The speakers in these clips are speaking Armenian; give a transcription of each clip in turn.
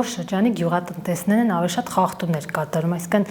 որ շրջանի գյուղատնտեսներն ավելի շատ խախտումներ կատարում, այսինքն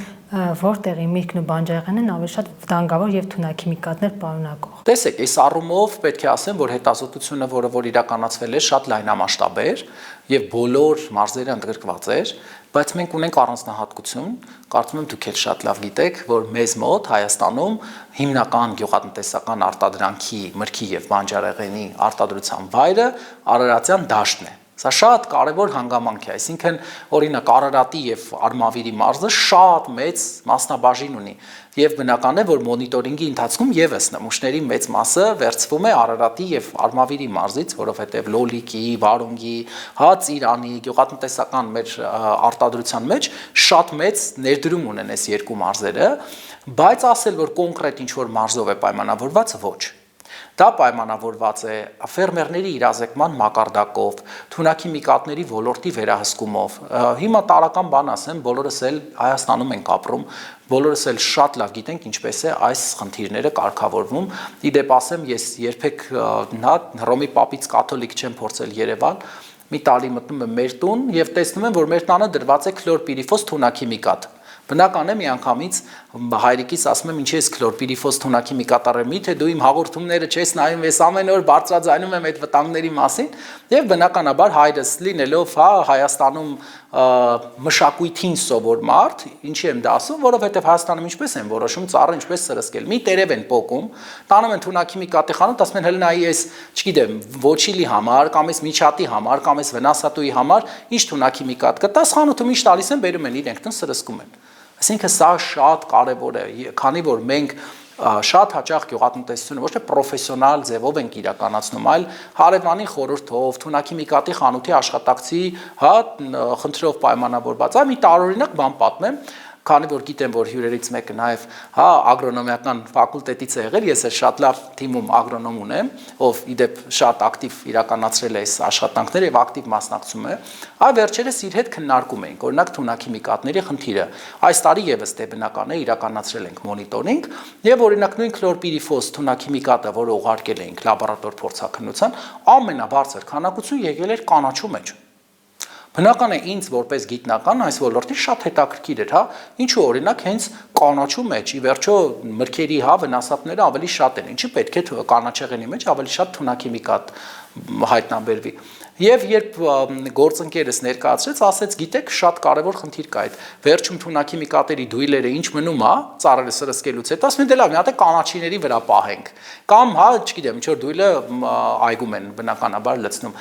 որտեղի միրգն ու բանջարեղենն ավելի շատ վտանգավոր եւ թունաքիմիկատներ պարունակող։ Տեսեք, այս առումով պետք է ասեմ, որ հետազոտությունը, որ իրականացվել է, շատ լայնամասշտաբ էր եւ բոլոր մարզերը ընդգրկված էր, բայց մենք ունենք առանձնահատկություն, կարծում եմ դուք էլ շատ լավ գիտեք, որ մեզ մոտ Հայաստանում հիմնական գյուղատնտեսական արտադրանքի, մրգի եւ բանջարեղենի արտադրության վայրը Արարատյան դաշտն է։ Սա շատ կարևոր հանգամանք է, այսինքն օրինակ Արարատի եւ Արմավիրի մարզը շատ մեծ մասնաբաժին ունի եւ բնական է, որ մոնիտորինգի ընթացքում եւս նմուշների մեծ մասը վերցվում է Արարատի եւ Արմավիրի մարզից, որովհետեւ Լոլիկի, Վարունգի, Ծիրանի գյուղատնտեսական մեր արտադրության մեջ շատ մեծ ներդրում ունեն այս երկու մարզերը, բայց ասել, որ կոնկրետ ինչ որ մարզով է պայմանավորված, ոչ։ Դա պայմանավորված է ֆերմերների իրազեկման մակարդակով, թունաքիմիկատների ոլորտի վերահսկումով։ Հիմա տարական բան ասեմ, բոլորս էլ Հայաստանում ենք ապրում, բոլորս էլ շատ լավ գիտենք ինչպես է այս խնդիրները կարգավորվում։ Իդեպ ասեմ, ես երբեք Հռոմի պապից կաթոլիկ չեմ փորձել Երևան, մի տարի մտնում եմ մեր տուն եւ տեսնում եմ, որ մեր տանը դրված է քլորպիրիֆոս թունաքիմիկատ։ Բնական է միանգամից հայրիկից ասում եմ ինչի՞ էս քլորպիրիֆոս թունաքիմիկատը միթե դու իմ հաղորդումները չես նայում, ես ամեն օր բարձրաձայնում եմ այդ վտանգների մասին եւ բնականաբար հայրս լինելով Հայաստանում մշակույթին սովոր մարդ, ինչի եմ դա ասում, որովհետեւ Հայաստանում ինչպես են որոշում ծառը ինչպես սրսկել։ Մի տերև են պոկում, տանում են թունաքիմիկատի խանութ, ասում են հələ նայի էս, չգիտեմ, ոչիլի համար կամ էս միջատի համար կամ էս վնասատուի համար ինչ թունաքիմիկատ կտաս, խանութում ինչ տալիս են, բերում են իրենք տնդ սրսկում են։ Այսինքն սա շատ կարևոր է, քանի որ մենք շատ հաճախ գյուղատնտեսությունը ոչ թե պրոֆեսիոնալ ձևով ենք իրականացնում, այլ հարևանի խորհրդով, թունաքիմիկատի խանութի աշխատակցի, խնդրով պայմանավորված։ Մի տարօրինակ բան պատմեմ, քանի որ գիտեմ, որ հյուրերից մեկը նաև ագրոնոմիական ֆակուլտետից է եղել, ես էլ շատ լավ թիմում ագրոնոմ ունեմ, ով իդեպ շատ ակտիվ իրականացրել է այս աշխատանքները եւ ակտիվ մասնակցում է, վերջերս իր հետ քննարկում էինք, օրինակ թունաքիմիկատների խնդիրը։ Այս տարի եւս դե բնական է իրականացրել ենք մոնիտորինգ եւ օրինակ նույն քլորպիրիֆոս թունաքիմիկատը, որը ուղարկել էինք լաբորատոր փորձաքննության, ամենաբարձր քանակություն եկել էր կանաչու մեջ։ Բնական է ինձ որպես գիտնական այս ոլորտի շատ հետաքրքիր էր, ինչու օրինակ հենց կանաչու մեջ, ի վերջո մրգերի վնասատները ավելի շատ են, ինչի պետք է կանաչեղենի մեջ ավելի շատ թունաքիմիկատ հայտնաբերվի։ Եվ երբ գործընկերս ներկայացրեց, ասեց, գիտեք, շատ կարևոր խնդիր կա այդ։ Վերջում թունաքիմիկատերի դույլերը ինչ մնում է, ծառերը սրսկելուց հետո, ասում են դե լավ, մի հատ է կանաչիների վրա պահենք։ Կամ, չգիտեմ, ինչ որ դույլը այգում են բնականաբար լցնում։